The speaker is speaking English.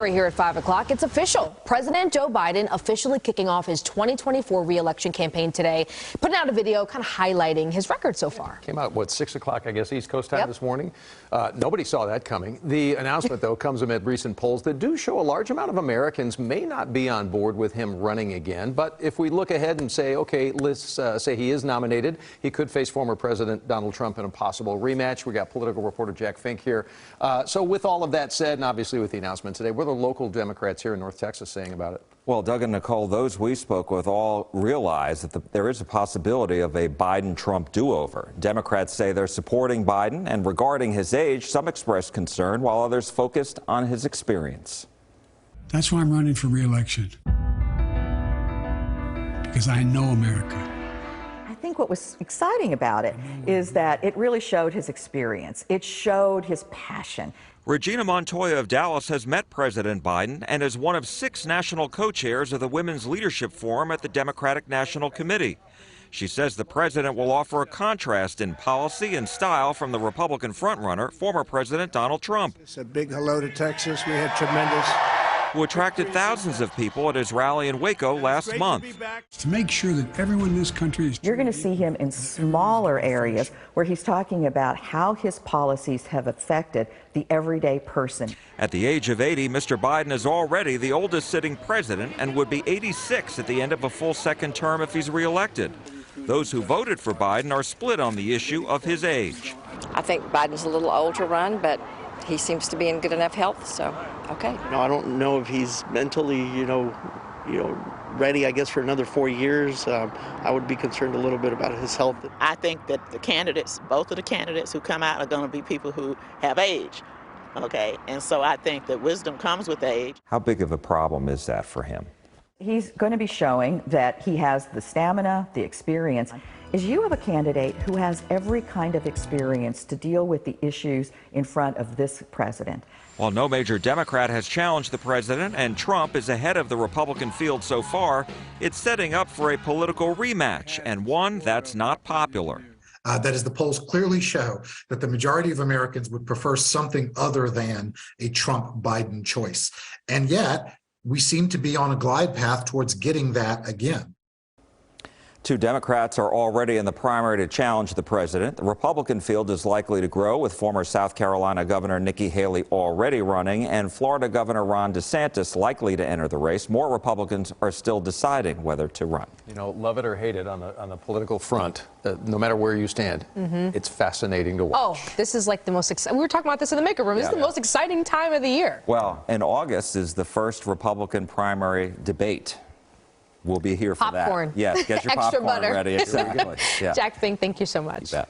Right here at 5 o'clock, it's official. President Joe Biden officially kicking off his 2024 re-election campaign today, putting out a video kind of highlighting his record so far. Came out, 6 o'clock, I guess, East Coast time this morning. Nobody saw that coming. The announcement, though, comes amid recent polls that do show a large amount of Americans may not be on board with him running again. But if we look ahead and say, OK, let's say he is nominated, he could face former President Donald Trump in a possible rematch. We got political reporter Jack Fink here. So with all of that said, and obviously with the announcement today, what are the local Democrats here in North Texas saying about it? Well, Doug and Nicole, those we spoke with all realize that there is a possibility of a Biden-Trump do-over. Democrats say they're supporting Biden, and regarding his age, some expressed concern, while others focused on his experience. That's why I'm running for re-election, because I know America. I think what was exciting about it is that it really showed his experience. It showed his passion. Regina Montoya of Dallas has met President Biden and is one of 6 national co-chairs of the Women's Leadership Forum at the Democratic National Committee. She says the president will offer a contrast in policy and style from the Republican frontrunner, former President Donald Trump. It's a big hello to Texas. We had tremendous... Who attracted thousands of people at his rally in Waco last month. To make sure that everyone in this country is... You're going to see him in smaller areas where he's talking about how his policies have affected the everyday person. At the age of 80, Mr. Biden is already the oldest sitting president and would be 86 at the end of a full second term if he's reelected. Those who voted for Biden are split on the issue of his age. I think Biden's a little old to run, but he seems to be in good enough health, so okay. I don't know if he's mentally, ready, I guess, for another 4 years. I would be concerned a little bit about his health. I think that the candidates, both of the candidates who come out, are going to be people who have age, okay? And so I think that wisdom comes with age. How big of a problem is that for him? He's going to be showing that he has the stamina, the experience. Is you have a candidate who has every kind of experience to deal with the issues in front of this president. While no major Democrat has challenged the president and Trump is ahead of the Republican field so far, it's setting up for a political rematch, and one that's not popular. That is, the polls clearly show that the majority of Americans would prefer something other than a Trump-Biden choice. And yet, we seem to be on a glide path towards getting that again. 2 Democrats are already in the primary to challenge the president. The Republican field is likely to grow, with former South Carolina Governor Nikki Haley already running and Florida Governor Ron DeSantis likely to enter the race. More Republicans are still deciding whether to run. Love it or hate it on the political front, no matter where you stand, it's fascinating to watch. Oh, this is like the most exciting. We were talking about this in the maker room. This is the most exciting time of the year. Well, in August is the first Republican primary debate. We'll be here for popcorn. that. Yes, get your Extra popcorn butter. ready. Exactly. Jack Fink, thank you so much. You bet.